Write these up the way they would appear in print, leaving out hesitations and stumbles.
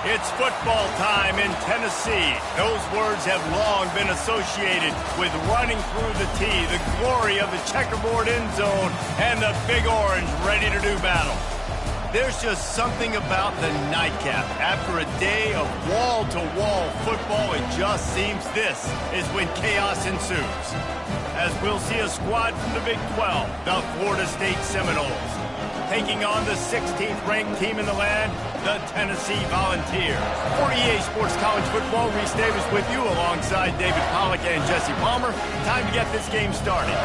It's football time in Tennessee. Those words have long been associated with running through the tee, the glory of the checkerboard end zone, and the Big Orange ready to do battle. There's just something about the nightcap. After a day of wall-to-wall football, it just seems this is when chaos ensues. As we'll see a squad from the Big 12, the Florida State Seminoles, taking on the 16th ranked team in the land, the Tennessee Volunteers. For EA Sports College Football, Reese Davis with you alongside David Pollack and Jesse Palmer. Time to get this game started.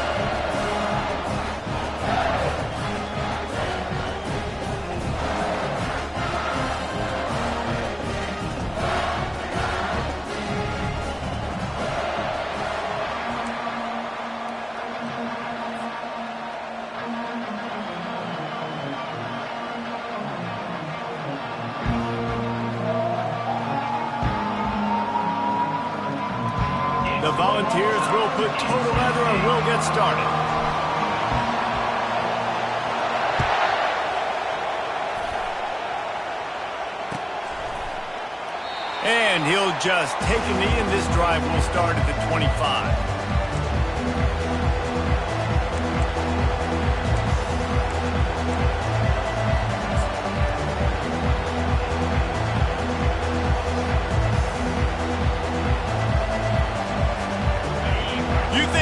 The Volunteers will put toe to leather and will get started. And he'll just take a knee, and this drive will start at the 25.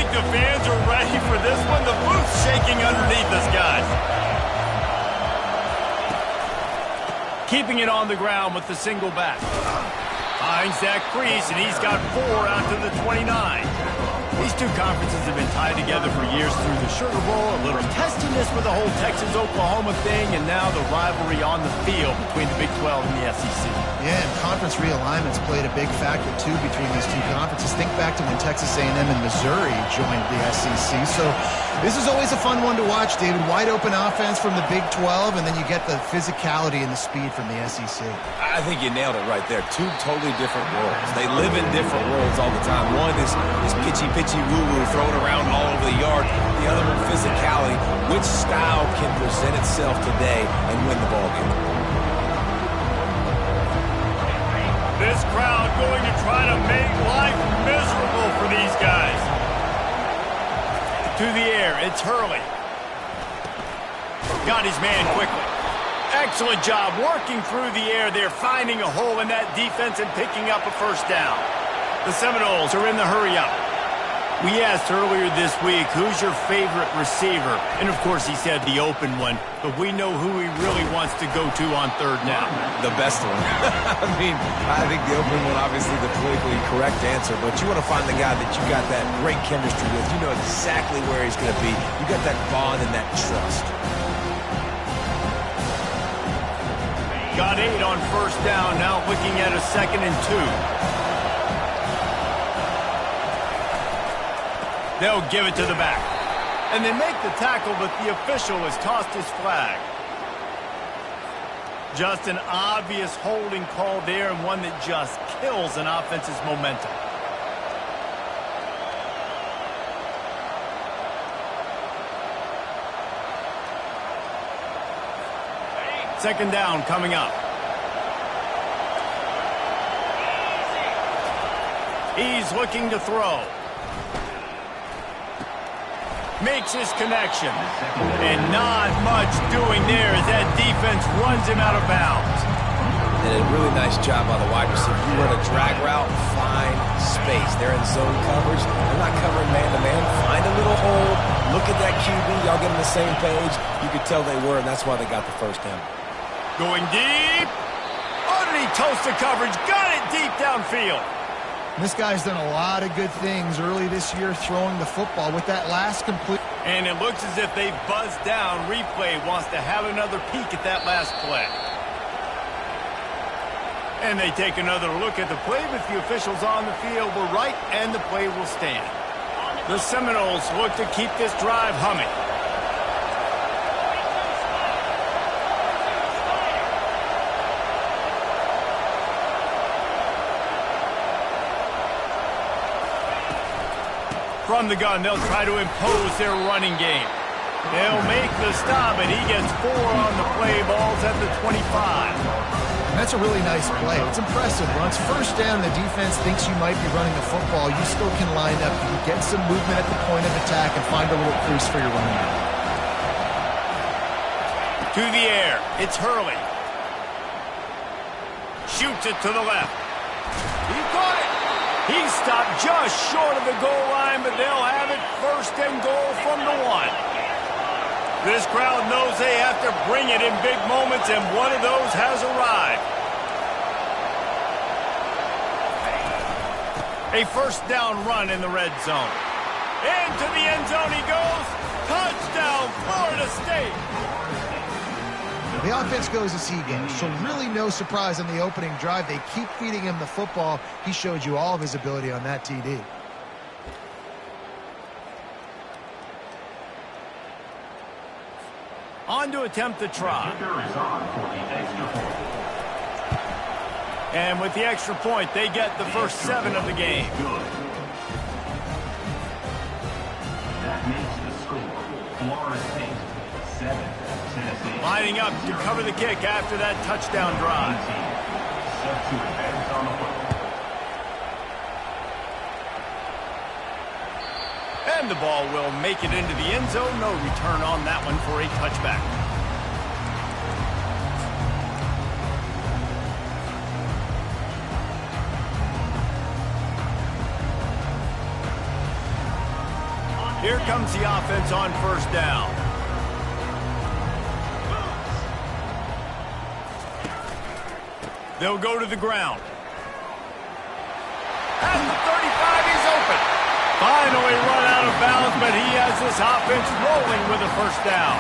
The fans are ready for this one. The booth's shaking underneath us, guys. Keeping it on the ground with the single back. Finds that crease, and he's got 4 out to the 29. These two conferences have been tied together for years through the Sugar Bowl, a little testiness with the whole Texas-Oklahoma thing, and now the rivalry on the field between the Big 12 and the SEC. Yeah, and conference realignments played a big factor, too, between these two conferences. Think back to when Texas A&M and Missouri joined the SEC. So this is always a fun one to watch, David. Wide-open offense from the Big 12, and then you get the physicality and the speed from the SEC. I think you nailed it right there. Two totally different worlds. They live in different worlds all the time. One is pitchy, woo-woo, throwing around all over the yard. The other one, physicality. Which style can present itself today and win the ballgame? This crowd going to try to make life miserable for these guys. To the air, it's Hurley. Got his man quickly. Excellent job working through the air there, finding a hole in that defense and picking up a first down. The Seminoles are in the hurry-up. We asked earlier this week, who's your favorite receiver? And, of course, he said the open one, but we know who he really wants to go to on third down. The best one. I think the open one, obviously the politically correct answer, but you want to find the guy that you got that great chemistry with. You know exactly where he's going to be. You got that bond and that trust. Got 8 on first down, now looking at a 2nd and 2. They'll give it to the back. And they make the tackle, but the official has tossed his flag. Just an obvious holding call there, and one that just kills an offense's momentum. Second down coming up. He's looking to throw. Makes his connection. And not much doing there as that defense runs him out of bounds. And a really nice job by the wide receiver. You run a drag route, find space. They're in zone coverage. They're not covering man-to-man. Find a little hole. Look at that QB. Y'all get on the same page. You could tell they were, and that's why they got the first down. Going deep. Underneath toasted coverage. Got it deep downfield. This guy's done a lot of good things early this year throwing the football with that last complete. And it looks as if they've buzzed down. Replay wants to have another peek at that last play. And they take another look at the play, but the officials on the field were right, and the play will stand. The Seminoles look to keep this drive humming. From the gun, they'll try to impose their running game. They'll make the stop, and he gets 4 on the play. Ball's at the 25. That's a really nice play. It's impressive. When it's first down, the defense thinks you might be running the football. You still can line up. You can get some movement at the point of attack and find a little crease for your running back. To the air. It's Hurley. Shoots it to the left. He caught it. He stopped just short of the goal line, but they'll have it first and goal from the 1. This crowd knows they have to bring it in big moments, and one of those has arrived. A first down run in the red zone. Into the end zone he goes. Touchdown, Florida State. The offense goes as he goes, so really no surprise on the opening drive. They keep feeding him the football. He showed you all of his ability on that TD. On to attempt the try. And with the extra point, they get the first 7 of the game. That makes the score Florida State 7, Tennessee. Lining up to cover the kick after that touchdown drive. Set to advance on the football. And the ball will make it into the end zone. No return on that one for a touchback. Here comes the offense on first down. They'll go to the ground. At the 35, he's open. Finally run out of bounds, but he has this offense rolling with a first down.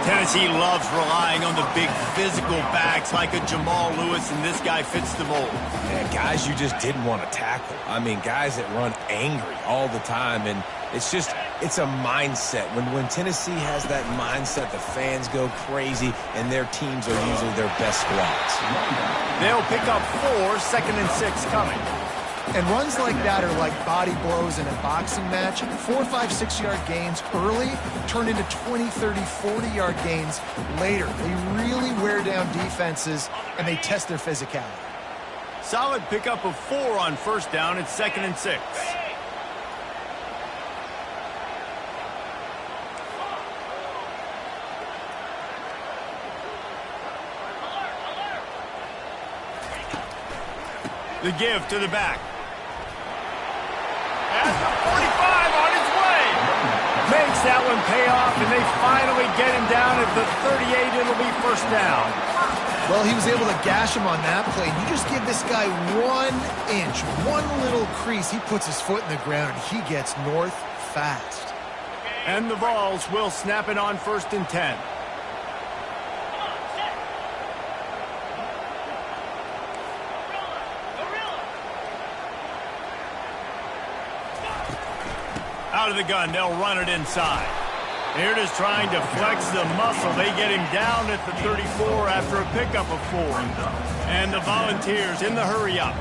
Tennessee loves relying on the big physical backs like a Jamal Lewis, and this guy fits the mold. Yeah, guys you just didn't want to tackle. I mean, guys that run angry all the time, and it's a mindset. When Tennessee has that mindset, the fans go crazy, and their teams are usually their best squads. They'll pick up 4, 2nd and 6 coming. And runs like that are like body blows in a boxing match. 4, 5, 6-yard gains early turn into 20, 30, 40-yard gains later. They really wear down defenses, and they test their physicality. Solid pickup of 4 on first down. It's 2nd and 6. The give to the back. At the 45 on his way. Makes that one pay off, and they finally get him down at the 38. It'll be first down. Well, he was able to gash him on that play. You just give this guy 1 inch, one little crease. He puts his foot in the ground, and he gets north fast. And the Vols will snap it on 1st and 10. Out of the gun, they'll run it inside. Here it is trying to flex the muscle. They get him down at the 34 after a pickup of 4. And the Volunteers in the hurry up.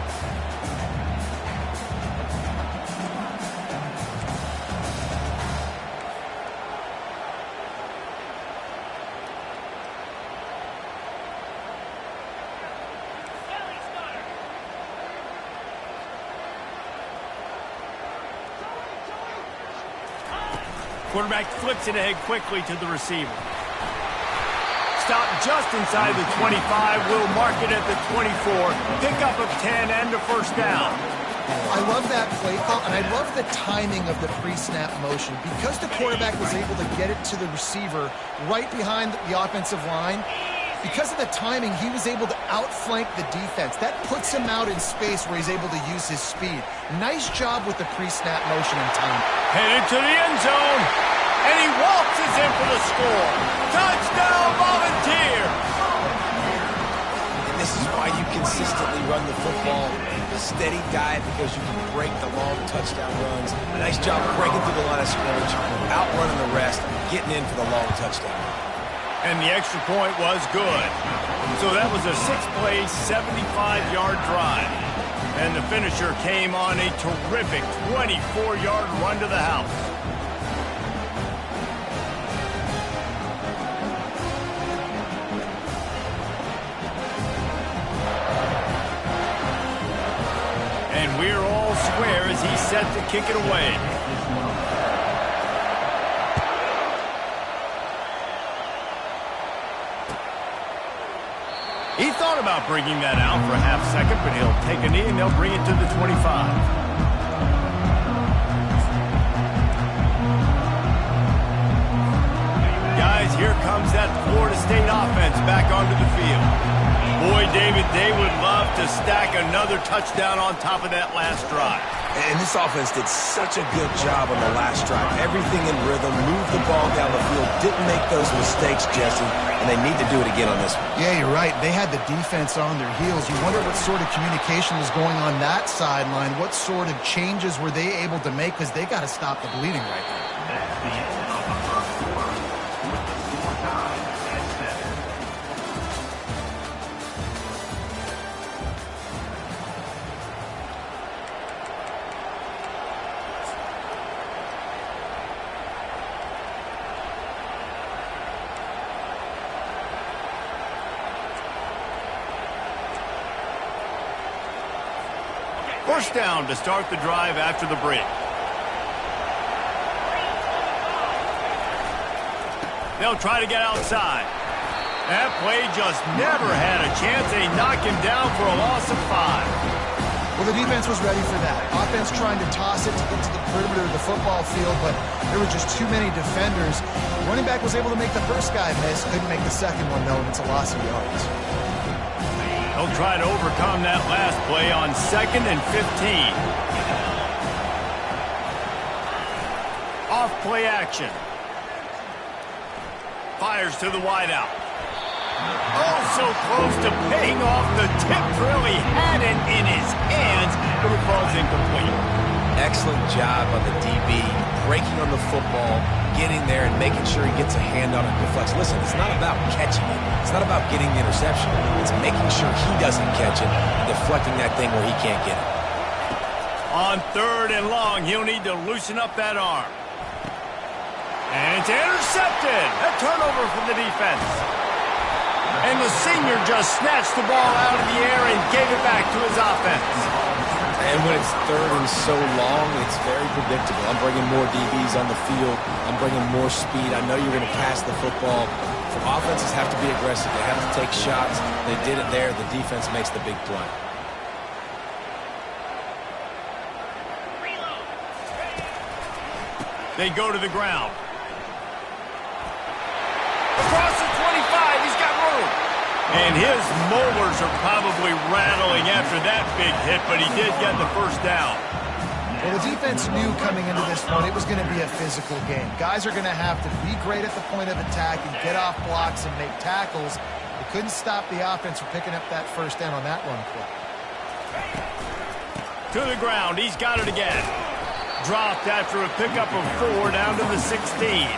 Quarterback flips it ahead quickly to the receiver. Stop just inside the 25. Will mark it at the 24. Pickup of 10 and a first down. I love that play call, and I love the timing of the pre-snap motion. Because the quarterback was able to get it to the receiver right behind the offensive line, because of the timing, he was able to outflank the defense. That puts him out in space where he's able to use his speed. Nice job with the pre-snap motion and timing. Headed to the end zone, and he waltzes in for the score. Touchdown, Volunteer! And this is why you consistently run the football. A steady diet because you can break the long touchdown runs. A nice job breaking through the line of scrimmage, outrunning the rest, getting in for the long touchdown. And the extra point was good. So that was a 6-play, 75-yard drive. And the finisher came on a terrific 24-yard run to the house. And we're all square as he's set to kick it away. He thought about bringing that out for a half second, but he'll take a knee and they'll bring it to the 25. Guys, here comes that Florida State offense back onto the field. Boy, David, they would love to stack another touchdown on top of that last drive. And this offense did such a good job on the last drive. Everything in rhythm, moved the ball down the field, didn't make those mistakes, Jesse, and they need to do it again on this one. Yeah, you're right. They had the defense on their heels. You wonder what sort of communication was going on that sideline. What sort of changes were they able to make, because they got to stop the bleeding right now. That's the end of the first quarter with the score tied at 7. First down to start the drive after the break. They'll try to get outside. That play just never had a chance. They knock him down for a loss of 5. Well, the defense was ready for that. Offense trying to toss it to get to the perimeter of the football field, but there were just too many defenders. Running back was able to make the first guy miss, couldn't make the second one, though, and it's a loss of yards. They'll try to overcome that last play on 2nd and 15. Off play action. Fires to the wideout. Oh, so close to paying off the tip drill. He had it in his hands, but it falls incomplete. Excellent job on the DB, breaking on the football, getting there and making sure he gets a hand on it and deflects. Listen, it's not about catching it. It's not about getting the interception. It's making sure he doesn't catch it and deflecting that thing where he can't get it. On 3rd and long, he'll need to loosen up that arm. And it's intercepted. A turnover from the defense. And the senior just snatched the ball out of the air and gave it back to his offense. And when it's 3rd and so long, it's very predictable. I'm bringing more DBs on the field. I'm bringing more speed. I know you're going to pass the football. So offenses have to be aggressive. They have to take shots. They did it there. The defense makes the big play. They go to the ground. Across the 25, he's got room. And his molars are probably rattling after that big hit, but he did get the first down. Well, the defense knew coming into this one it was going to be a physical game. Guys are going to have to be great at the point of attack and get off blocks and make tackles. They couldn't stop the offense from picking up that first down on that run play. To the ground, he's got it again. Dropped after a pickup of 4 down to the 16.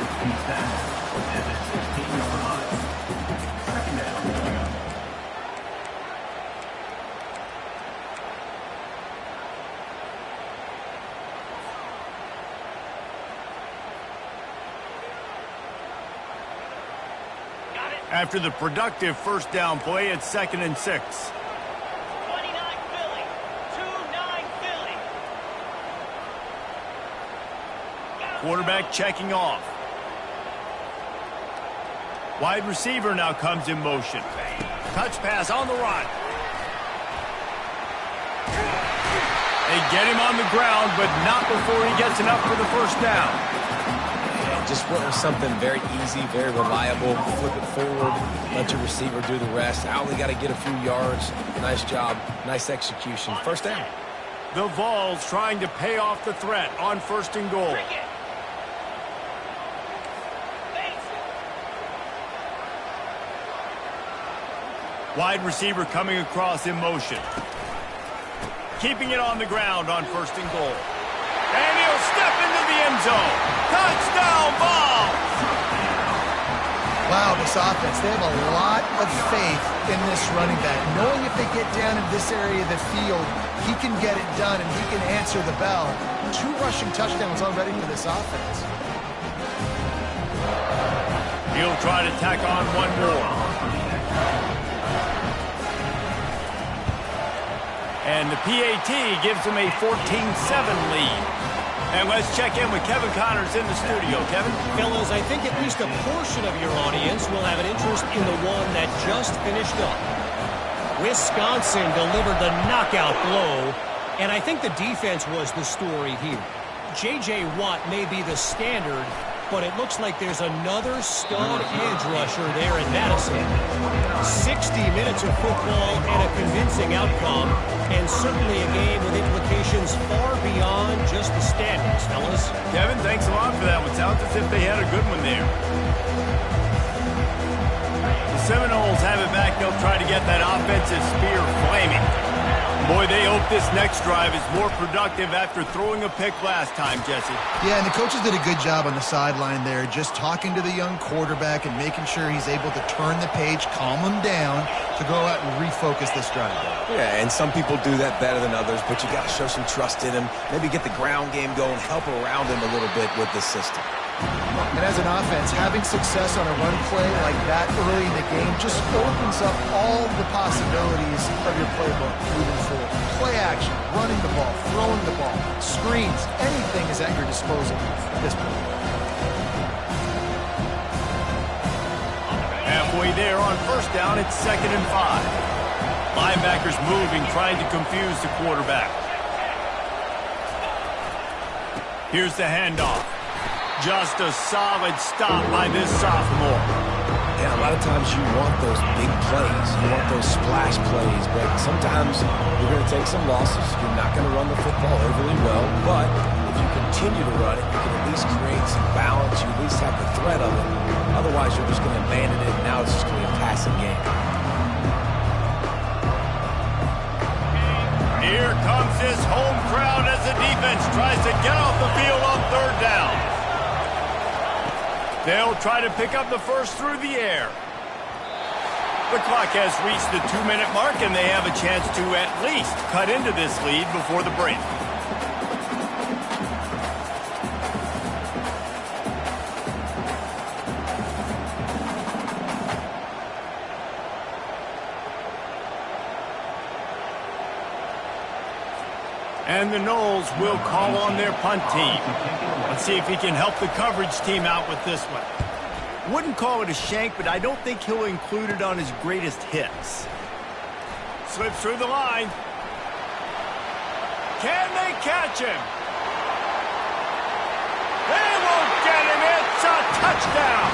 After the productive first down play, it's 2nd and 6. 29 Philly. 2-9 Philly. Quarterback checking off. Wide receiver now comes in motion. Touch pass on the run. They get him on the ground, but not before he gets enough for the first down. Just went with something very easy, very reliable. Flip it forward, let your receiver do the rest. I only got to get a few yards. Nice job, nice execution. First down. The Vols trying to pay off the threat on 1st and goal. Wide receiver coming across in motion. Keeping it on the ground on 1st and goal. And he'll step into the end zone. Touchdown, Vols! Wow, this offense, they have a lot of faith in this running back. Knowing if they get down in this area of the field, he can get it done and he can answer the bell. 2 rushing touchdowns already for this offense. He'll try to tack on one more. And the PAT gives them a 14-7 lead. And let's check in with Kevin Connors in the studio. Kevin? Fellas, I think at least a portion of your audience will have an interest in the one that just finished up. Wisconsin delivered the knockout blow, and I think the defense was the story here. J.J. Watt may be the standard, but it looks like there's another stud edge rusher there in Madison. 60 minutes of football and a convincing outcome, and certainly a game with implications far beyond just the standings, fellas. Kevin, thanks a lot for that one. Sounds as if they had a good one there. The Seminoles have it back. They'll try to get that offensive spear flaming. Boy, they hope this next drive is more productive after throwing a pick last time, Jesse. Yeah, and the coaches did a good job on the sideline there, just talking to the young quarterback and making sure he's able to turn the page, calm him down to go out and refocus this drive. Yeah, and some people do that better than others, but you got to show some trust in him, maybe get the ground game going, help around him a little bit with this system. And as an offense, having success on a run play like that early in the game just opens up all the possibilities of your playbook moving forward. Play action, running the ball, throwing the ball, screens, anything is at your disposal at this point. Halfway there on first down, it's 2nd and 5. Linebackers moving, trying to confuse the quarterback. Here's the handoff. Just a solid stop by this sophomore. Yeah, a lot of times you want those big plays. You want those splash plays, but sometimes you're going to take some losses. You're not going to run the football overly well, but if you continue to run it, you can at least create some balance. You at least have the threat of it. Otherwise, you're just going to abandon it, and now it's just going to be a passing game. Here comes this home crowd as the defense tries to get off the field on 3rd down. They'll try to pick up the first through the air. The clock has reached the 2-minute mark, and they have a chance to at least cut into this lead before the break. And the Noles will call on their punt team. Let's see if he can help the coverage team out with this one. Wouldn't call it a shank, but I don't think he'll include it on his greatest hits. Slips through the line. Can they catch him? They won't get him. It's a touchdown.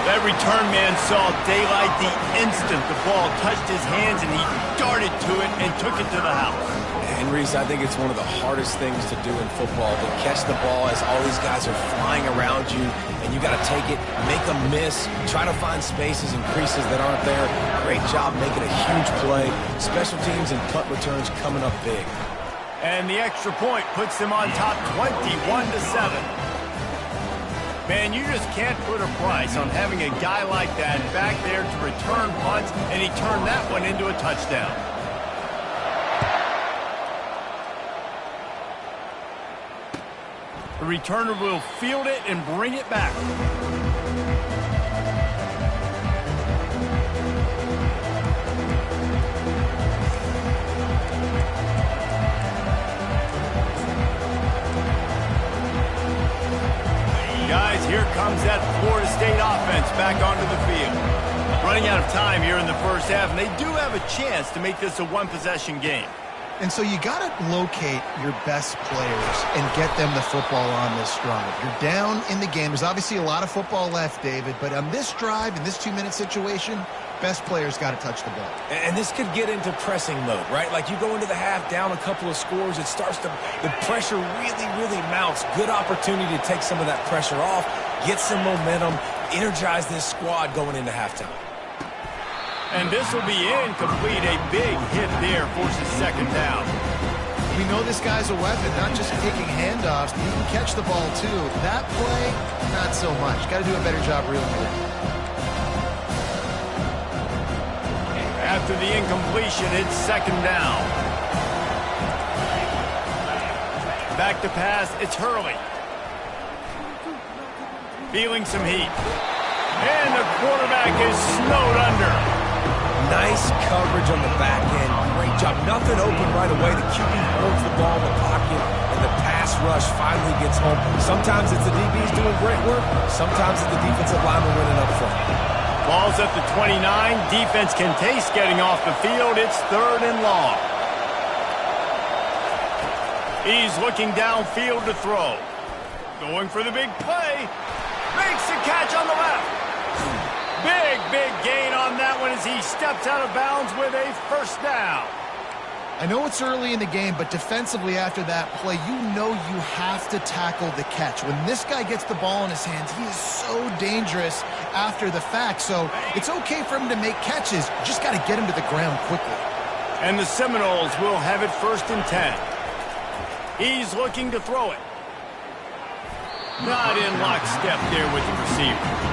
That return man saw daylight the instant the ball touched his hands, and he darted to it and took it to the house. And Reese, I think it's one of the hardest things to do in football, to catch the ball as all these guys are flying around you, and you got to take it, make them miss, try to find spaces and creases that aren't there. Great job making a huge play. Special teams and punt returns coming up big. And the extra point puts them on top 21-7. Man, you just can't put a price on having a guy like that back there to return punts, and he turned that one into a touchdown. The returner will field it and bring it back. Guys, here comes that Florida State offense back onto the field. Running out of time here in the first half, and they do have a chance to make this a one-possession game. And so you got to locate your best players and get them the football on this drive. You're down in the game. There's obviously a lot of football left, David, but on this drive, in this 2-minute situation, best players got to touch the ball. And this could get into pressing mode, right? Like you go into the half down a couple of scores, it starts to, the pressure really mounts. Good opportunity to take some of that pressure off, get some momentum, energize this squad going into halftime. And this will be incomplete. A big hit there forces 2nd down. We know this guy's a weapon, not just taking handoffs. He can catch the ball, too. That play, not so much. Got to do a better job reeling it in. After the incompletion, it's 2nd down. Back to pass, it's Hurley. Feeling some heat. And the quarterback is snowed under. Nice coverage on the back end. Great job. Nothing open right away. The QB holds the ball in the pocket, and the pass rush finally gets home. Sometimes it's the DBs doing great work. Sometimes it's the defensive lineman winning up front. Ball's at the 29. Defense can taste getting off the field. It's 3rd and long. He's looking downfield to throw. Going for the big play. Makes the catch on the left. Big gain on that one as he steps out of bounds with a 1st down. I know it's early in the game, but defensively after that play, you know you have to tackle the catch. When this guy gets the ball in his hands, he is so dangerous after the fact. So it's okay for him to make catches. You just got to get him to the ground quickly. And the Seminoles will have it 1st and 10. He's looking to throw it. Not in lockstep there with the receiver.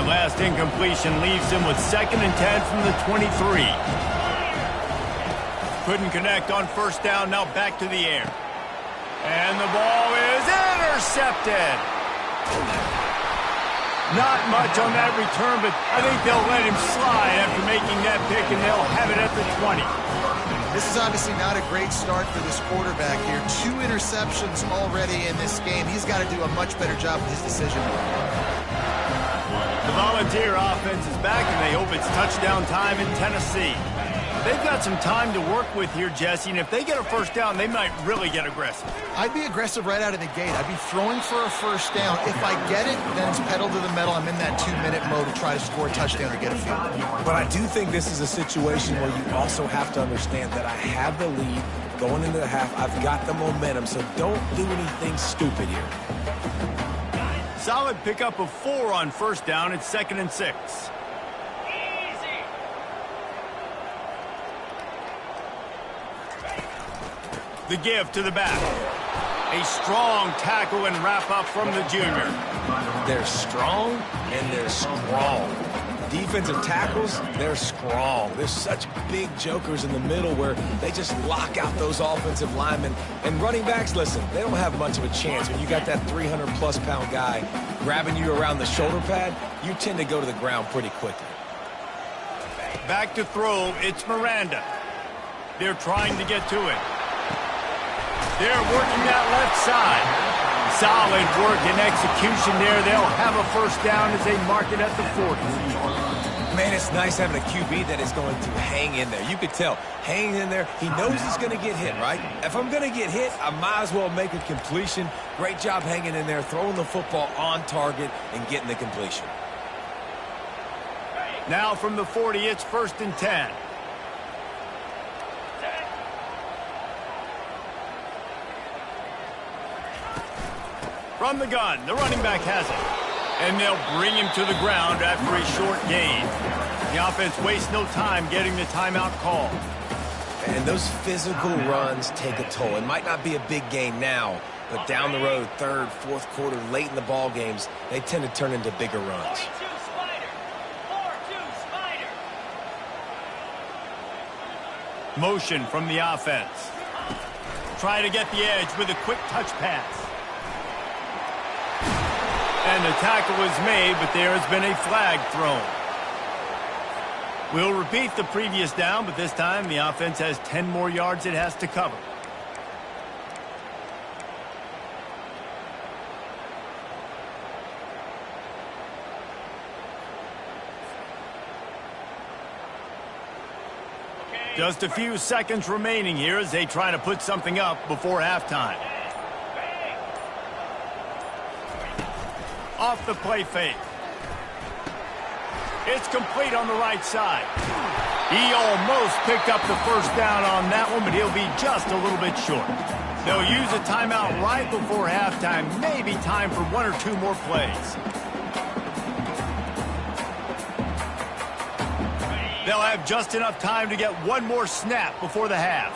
Last incompletion leaves him with 2nd and 10 from the 23. Couldn't connect on 1st down, now back to the air. And the ball is intercepted. Not much on that return, but I think they'll let him slide after making that pick, and they'll have it at the 20. This is obviously not a great start for this quarterback here. 2 interceptions already in this game. He's got to do a much better job with his decision. The Volunteer offense is back, and they hope it's touchdown time in Tennessee. They've got some time to work with here, Jesse, and if they get a 1st down, they might really get aggressive. I'd be aggressive right out of the gate. I'd be throwing for a 1st down. If I get it, then it's pedal to the metal. I'm in that 2-minute mode to try to score a touchdown or get a field. But I do think this is a situation where you also have to understand that I have the lead going into the half. I've got the momentum, so don't do anything stupid here. Solid pickup of 4 on 1st down. It's 2nd and 6. Easy. The give to the back. A strong tackle and wrap up from the junior. They're strong and they're strong. Defensive tackles, they're strong. There's such big jokers in the middle where they just lock out those offensive linemen. And running backs, listen, they don't have much of a chance. When you got that 300-plus pound guy grabbing you around the shoulder pad, you tend to go to the ground pretty quickly. Back to throw, it's Miranda. They're trying to get to it. They're working that left side. Solid work and execution there. They'll have a 1st down as they mark it at the 40. Man, it's nice having a QB that is going to hang in there. You could tell, hanging in there, he knows he's going to get hit, right? If I'm going to get hit, I might as well make a completion. Great job hanging in there, throwing the football on target and getting the completion. Now from the 40, it's 1st and 10. From the gun, the running back has it. And they'll bring him to the ground after a short gain. The offense wastes no time getting the timeout call. And those physical runs take a toll. It might not be a big gain now, but down the road, 3rd, 4th quarter, late in the ball games, they tend to turn into bigger runs. 4-2 Spider. 4-2 Spider. Motion from the offense. Try to get the edge with a quick touch pass. And the tackle is made, but there has been a flag thrown. We'll repeat the previous down, but this time the offense has 10 more yards it has to cover. Just a few seconds remaining here as they try to put something up before halftime. Off the play fake. It's complete on the right side. He almost picked up the 1st down on that one, but he'll be just a little bit short. They'll use a timeout right before halftime. Maybe time for 1 or 2 more plays. They'll have just enough time to get 1 more snap before the half.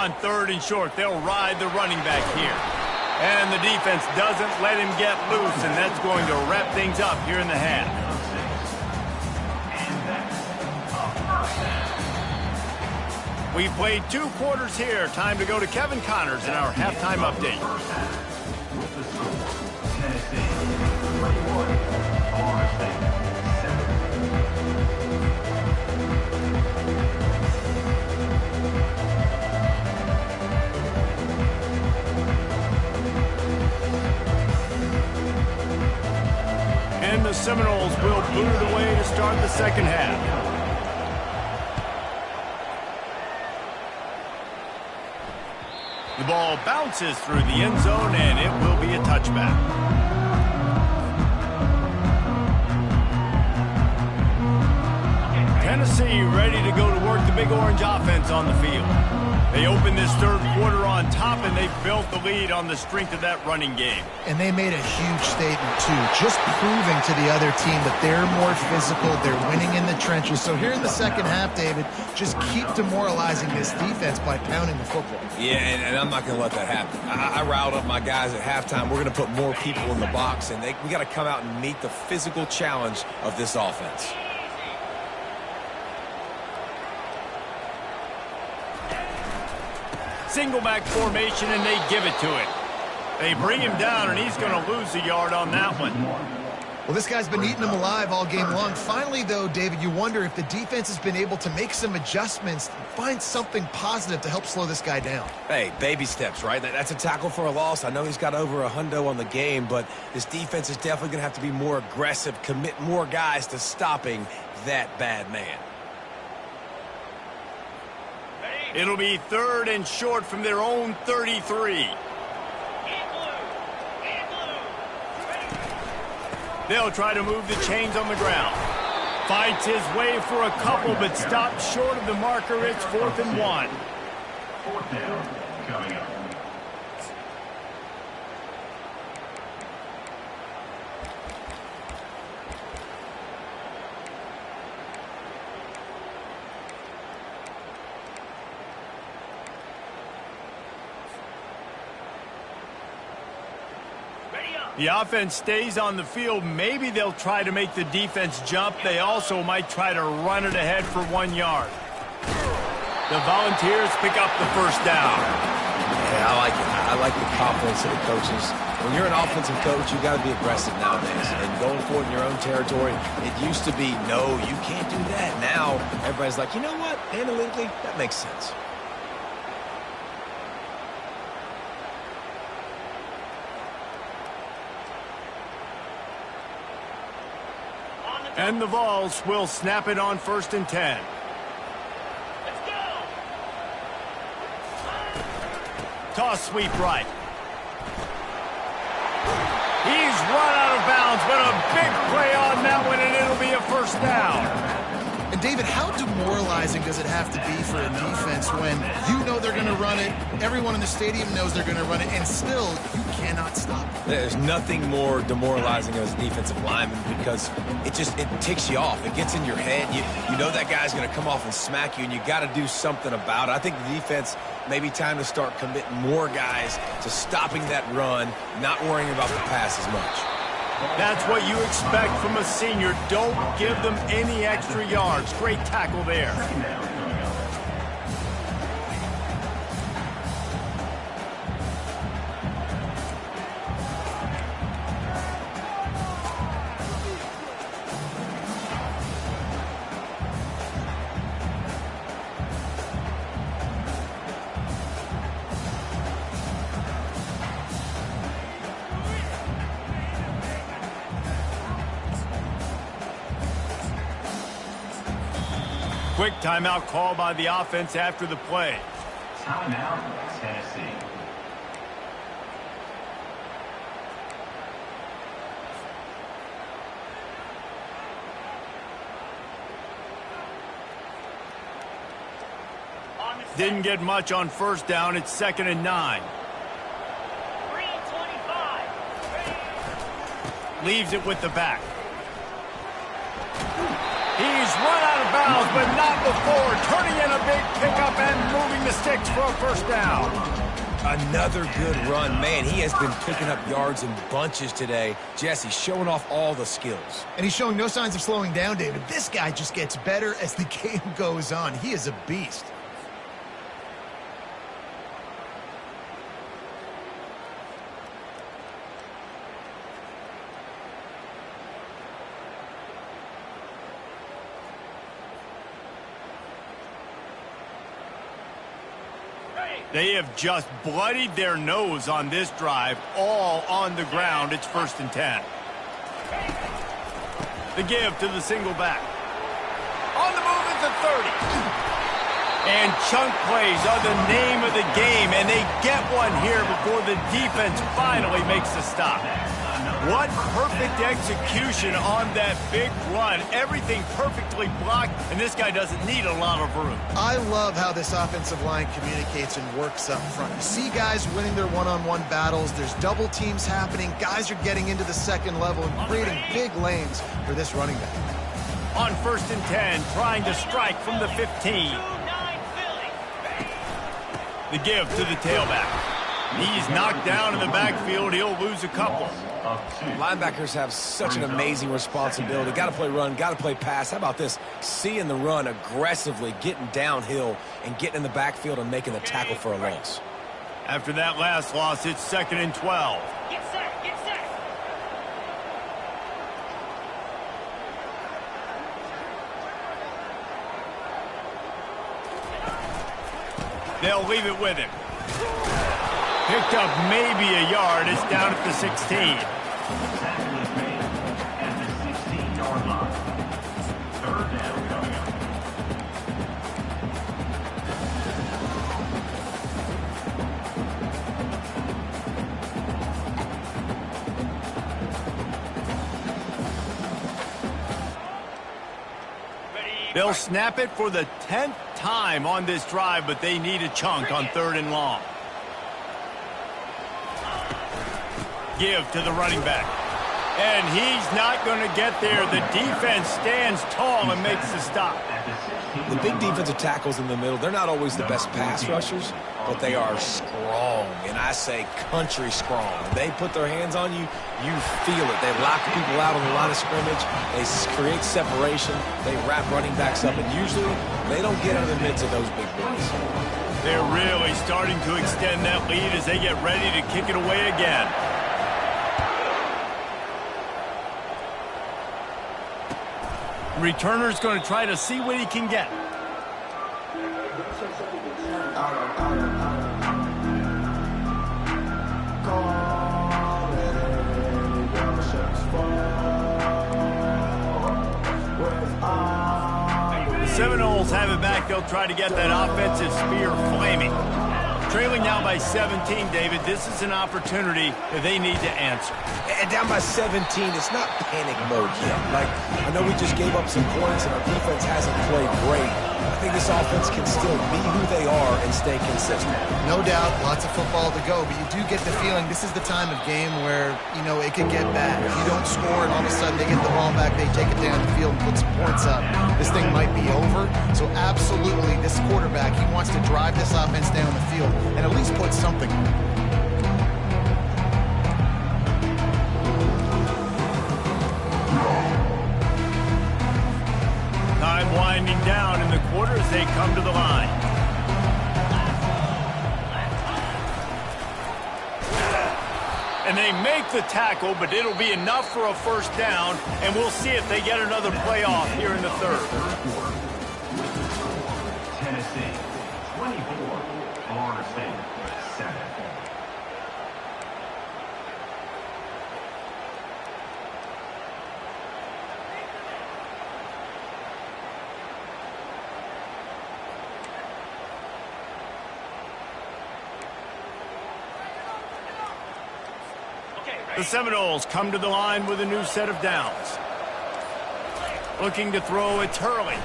On 3rd and short, they'll ride the running back here. And the defense doesn't let him get loose, and that's going to wrap things up here in the half. We played 2 quarters here. Time to go to Kevin Connors in our halftime update. And the Seminoles will boot it away to start the second half. The ball bounces through the end zone, and it will be a touchback. Tennessee ready to go to work the Big Orange offense on the field. They opened this 3rd quarter on top, and they built the lead on the strength of that running game. And they made a huge statement, too, just proving to the other team that they're more physical, they're winning in the trenches. So here in the second half, David, just keep demoralizing this defense by pounding the football. Yeah, and I'm not going to let that happen. I riled up my guys at halftime. We're going to put more people in the box, and we got to come out and meet the physical challenge of this offense. Single back formation, and they give it to him. They bring him down, and he's going to lose a yard on that one. Well, this guy's been eating them alive all game long. Finally, though, David, you wonder if the defense has been able to make some adjustments, find something positive to help slow this guy down. Hey, baby steps, right? That's a tackle for a loss. I know he's got over $100 on the game, but this defense is definitely going to have to be more aggressive, commit more guys to stopping that bad man. It'll be 3rd and short from their own 33. They'll try to move the chains on the ground. Fights his way for a couple, but stopped short of the marker. It's 4th and 1. 4th down coming up. The offense stays on the field. Maybe they'll try to make the defense jump. They also might try to run it ahead for 1 yard. The Volunteers pick up the first down. Yeah, I like it. I like the confidence of the coaches. When you're an offensive coach, you got to be aggressive nowadays. And going for it in your own territory, it used to be, no, you can't do that. Now, everybody's like, you know what? Analytically, that makes sense. And the Vols will snap it on 1st and 10. Let's go! Toss sweep right. He's run out of bounds, but a big play on that one, and it'll be a first down. And, David, how demoralizing does it have to be for a defense when you know they're going to run it, everyone in the stadium knows they're going to run it, and still you cannot stop it? There's nothing more demoralizing as a defensive lineman because it ticks you off. It gets in your head. You know that guy's going to come off and smack you, and you got to do something about it. I think the defense maybe time to start committing more guys to stopping that run, not worrying about the pass as much. That's what you expect from a senior. Don't give them any extra yards. Great tackle there. Quick timeout call by the offense after the play. Timeout, Tennessee. Didn't get much on first down. It's 2nd and 9. 3:25. Leaves it with the back. He's run out of bounds, but not before. Turning in a big pickup and moving the sticks 6 for a first down. Another good run. Man, he has been picking up yards in bunches today. Jesse showing off all the skills. And he's showing no signs of slowing down, David. This guy just gets better as the game goes on. He is a beast. They have just bloodied their nose on this drive, all on the ground. It's 1st and 10. The give to the single back. On the move at the 30. And chunk plays are the name of the game, and they get one here before the defense finally makes the stop. What perfect execution on that big run. Everything perfectly blocked, and this guy doesn't need a lot of room. I love how this offensive line communicates and works up front. You see guys winning their one-on-one battles. There's double teams happening. Guys are getting into the second level and creating big lanes for this running back. On 1st and 10, trying to strike from the 15. The give to the tailback. He's knocked down in the backfield. He'll lose a couple. Linebackers have such an amazing responsibility. Got to play run, got to play pass. How about this? Seeing the run aggressively, getting downhill, and getting in the backfield and making the tackle for a loss. After that last loss, it's 2nd and 12. Get set, get set. They'll leave it with him. Picked up maybe a yard. It's down at the 16. Tackle is made at the 16-yard line. 3rd down coming up. They'll snap it for the 10th time on this drive, but they need a chunk on 3rd and long. Give to the running back. And he's not going to get there. The defense stands tall and makes the stop. The big defensive tackles in the middle, they're not always the best pass rushers, but they are strong, and I say country strong. They put their hands on you, you feel it. They lock people out on the line of scrimmage. They create separation. They wrap running backs up, and usually they don't get out of the midst of those big boys. They're really starting to extend that lead as they get ready to kick it away again. Returner's going to try to see what he can get. The Seminoles have it back. They'll try to get that offensive spear flaming. Trailing now by 17, David. This is an opportunity that they need to answer. And down by 17, it's not panic mode yet. Like, I know we just gave up some points and our defense hasn't played great. I think this offense can still be who they are and stay consistent. No doubt, lots of football to go, but you do get the feeling this is the time of game where, you know, it could get bad. If you don't score and all of a sudden they get the ball back, they take it down the field and put some points up, this thing might be over. So absolutely, this quarterback, he wants to drive this offense down the field and at least put something on it. Time winding down in the quarter as they come to the line. And they make the tackle, but it'll be enough for a first down, and we'll see if they get another playoff here in the third. Tennessee, 24. Florida State, 7. The Seminoles come to the line with a new set of downs. Looking to throw, it's Hurley.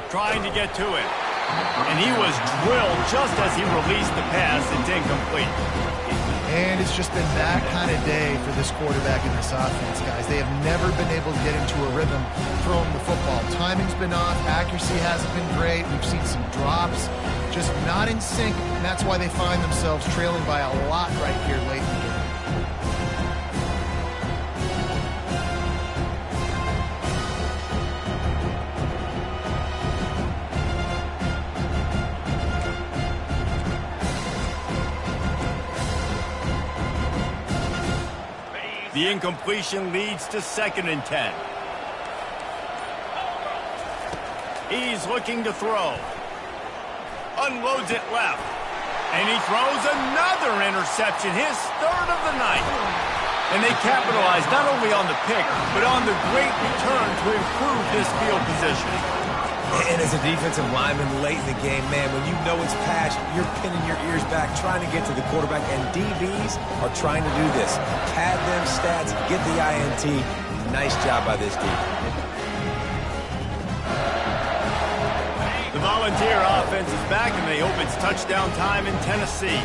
Trying to get to it. And he was drilled just as he released the pass. It's incomplete. And it's just been that kind of day for this quarterback and this offense, guys. They have never been able to get into a rhythm throwing the football. Timing's been off. Accuracy hasn't been great. We've seen some drops. Just not in sync, and that's why they find themselves trailing by a lot right here late in the game. The incompletion leads to 2nd and 10. He's looking to throw. Unloads it left. And he throws another interception, his 3rd of the night. And they capitalize not only on the pick, but on the great return to improve this field position. And as a defensive lineman late in the game, man, when you know it's pass, you're pinning your ears back, trying to get to the quarterback, and DBs are trying to do this. Pad them stats, get the INT. Nice job by this defense. The Volunteer offense is back, and they hope it's touchdown time in Tennessee.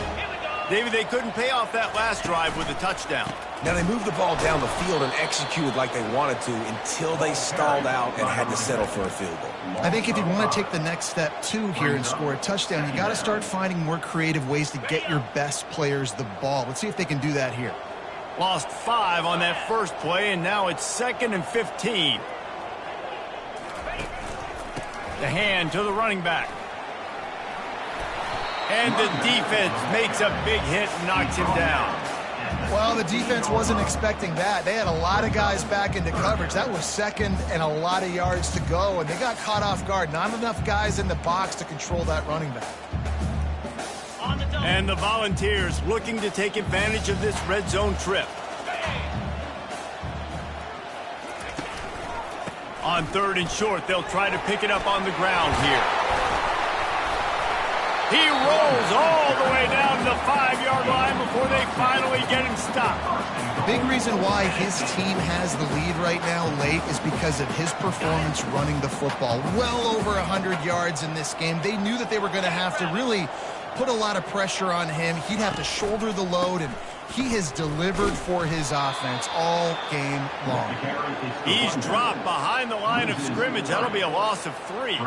David, they couldn't pay off that last drive with a touchdown. Now, they moved the ball down the field and executed like they wanted to until they stalled out and had to settle for a field goal. I think if you want to take the next step, too, here and score a touchdown, you got to start finding more creative ways to get your best players the ball. Let's see if they can do that here. Lost 5 on that first play, and now it's 2nd and 15. The hand to the running back. And the defense makes a big hit and knocks him down. Well, the defense wasn't expecting that. They had a lot of guys back into coverage. That was 2nd and a lot of yards to go, and they got caught off guard. Not enough guys in the box to control that running back. And the Volunteers looking to take advantage of this red zone trip. On 3rd and short, they'll try to pick it up on the ground here. He rolls all the way down to the 5-yard line before they finally get him stopped. The big reason why his team has the lead right now late is because of his performance running the football. Well over 100 yards in this game. They knew that they were going to have to really put a lot of pressure on him. He'd have to shoulder the load, and he has delivered for his offense all game long. He's dropped behind the line of scrimmage. That'll be a loss of 3.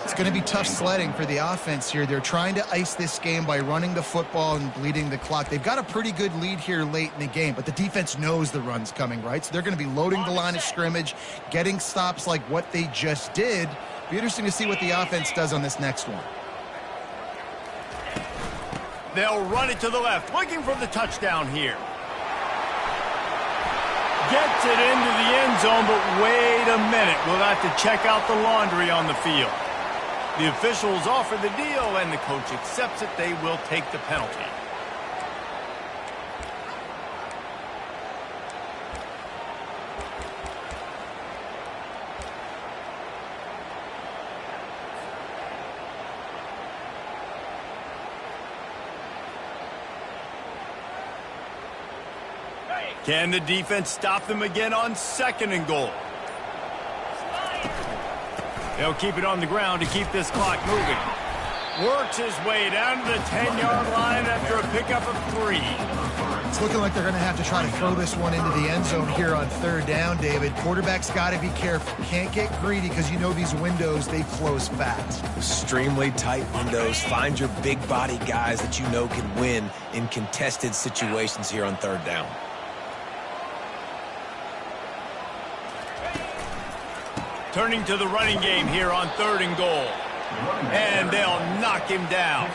It's going to be tough sledding for the offense here. They're trying to ice this game by running the football and bleeding the clock. They've got a pretty good lead here late in the game, but the defense knows the run's coming, right? So they're going to be loading the line of scrimmage, getting stops like what they just did. Be interesting to see what the offense does on this next one. They'll run it to the left, looking for the touchdown here. Gets it into the end zone, but wait a minute. We'll have to check out the laundry on the field. The officials offer the deal, and the coach accepts it. They will take the penalty. Can the defense stop them again on 2nd and goal? They'll keep it on the ground to keep this clock moving. Works his way down to the 10-yard line after a pickup of 3. It's looking like they're going to have to try to throw this one into the end zone here on 3rd down, David. Quarterback's got to be careful. Can't get greedy because you know these windows, they close fast. Extremely tight windows. Find your big body guys that you know can win in contested situations here on 3rd down. Turning to the running game here on 3rd and goal. And they'll knock him down.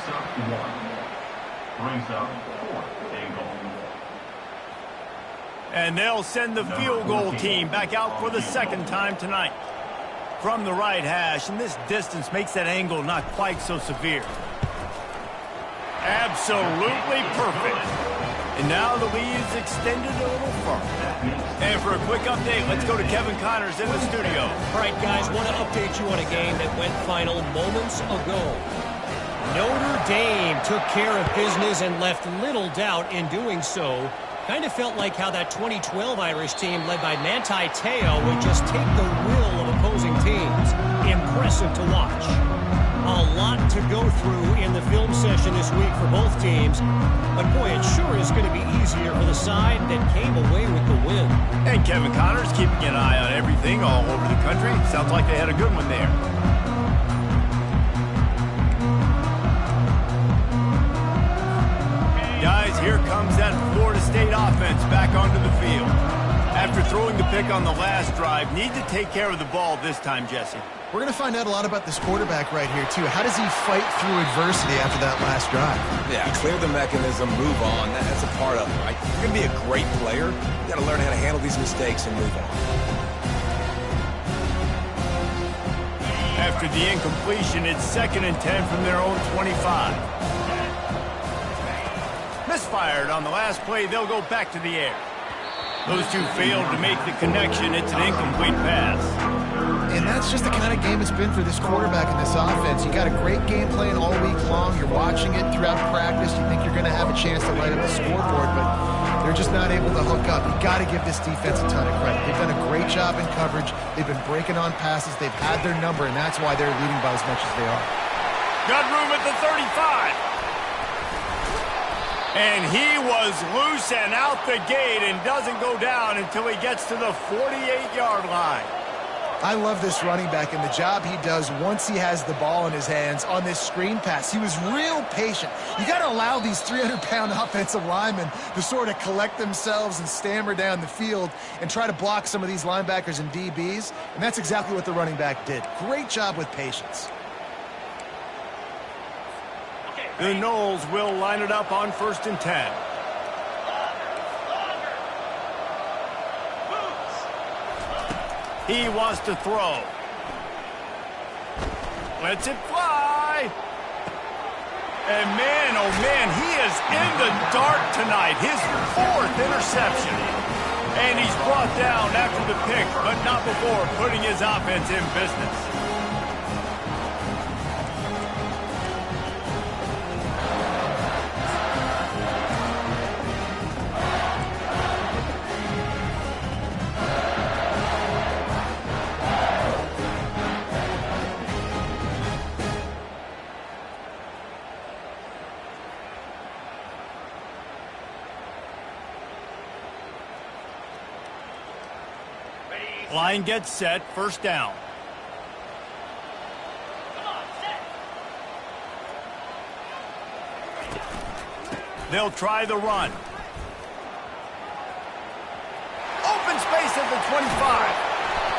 And they'll send the field goal team back out for the 2nd time tonight. From the right hash, and this distance makes that angle not quite so severe. Absolutely perfect. And now the lead is extended a little further. And for a quick update, let's go to Kevin Connors in the studio. All right, guys, want to update you on a game that went final moments ago. Notre Dame took care of business and left little doubt in doing so. Kind of felt like how that 2012 Irish team led by Manti Te'o would just take the will of opposing teams. impressive to watch. A lot to go through in the film session this week for both teams. But boy, it sure is going to be easier for the side that came away with the win. And Kevin Connors keeping an eye on everything all over the country. Sounds like they had a good one there. Guys, here comes that Florida State offense back onto the field. After throwing the pick on the last drive, need to take care of the ball this time, Jesse. We're going to find out a lot about this quarterback right here, too. How does he fight through adversity after that last drive? Yeah, clear the mechanism, move on. That's a part of it, right? If you're going to be a great player, you got to learn how to handle these mistakes and move on. After the incompletion, it's 2nd and 10 from their own 25. Misfired on the last play. They'll go back to the air. Those two failed to make the connection. It's an incomplete pass. And that's just the kind of game it's been for this quarterback in this offense. You got a great game plan all week long. You're watching it throughout practice. You think you're going to have a chance to light up the scoreboard, but they're just not able to hook up. You got to give this defense a ton of credit. They've done a great job in coverage. They've been breaking on passes. They've had their number, and that's why they're leading by as much as they are. Got room at the 35. And he was loose and out the gate and doesn't go down until he gets to the 48-yard line. I love this running back and the job he does once he has the ball in his hands on this screen pass. He was real patient. You got to allow these 300-pound offensive linemen to sort of collect themselves and stammer down the field and try to block some of these linebackers and DBs, and that's exactly what the running back did. Great job with patience. The Noles will line it up on 1st and 10. He wants to throw. Lets it fly. And man, oh man, he is in the dark tonight. His 4th interception. And he's brought down after the pick, but not before putting his offense in business. Line gets set, 1st down. They'll try the run. Open space at the 25.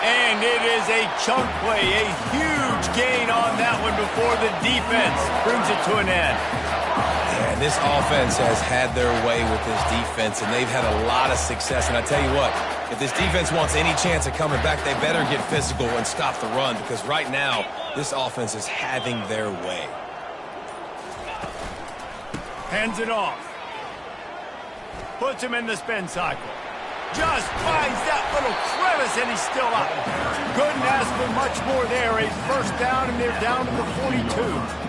And it is a chunk play, a huge gain on that one before the defense brings it to an end. And this offense has had their way with this defense, and they've had a lot of success. And I tell you what, if this defense wants any chance of coming back, they better get physical and stop the run, because right now, this offense is having their way. Hands it off. Puts him in the spin cycle. Just finds that little crevice, and he's still up. Couldn't ask for much more there. A 1st down, and they're down to the 42.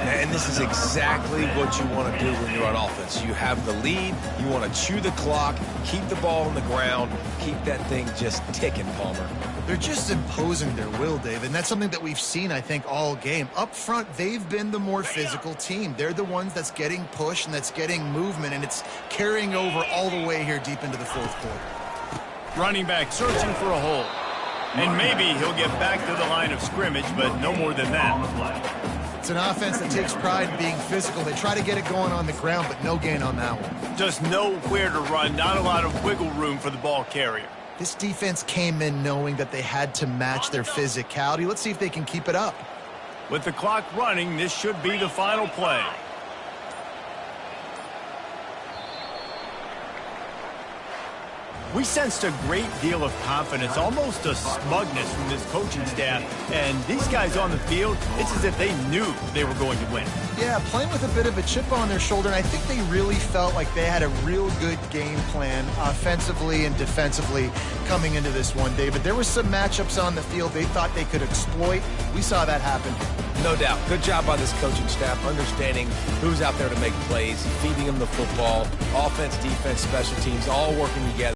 And this is exactly what you want to do when you're on offense. You have the lead, you want to chew the clock, keep the ball on the ground, keep that thing just ticking, Palmer. They're just imposing their will, David, and that's something that we've seen, I think, all game. Up front, they've been the more physical team. They're the ones that's getting pushed and that's getting movement, and it's carrying over all the way here deep into the 4th quarter. Running back searching for a hole. And maybe he'll get back to the line of scrimmage, but no more than that. It's an offense that takes pride in being physical. They try to get it going on the ground, but no gain on that one. Just nowhere to run, not a lot of wiggle room for the ball carrier. This defense came in knowing that they had to match their physicality. Let's see if they can keep it up. With the clock running, this should be the final play. We sensed a great deal of confidence, almost a smugness from this coaching staff. And these guys on the field, it's as if they knew they were going to win. Yeah, playing with a bit of a chip on their shoulder, and I think they really felt like they had a real good game plan offensively and defensively coming into this one, David. There were some matchups on the field they thought they could exploit. We saw that happen. No doubt. Good job by this coaching staff, understanding who's out there to make plays, feeding them the football, offense, defense, special teams, all working together.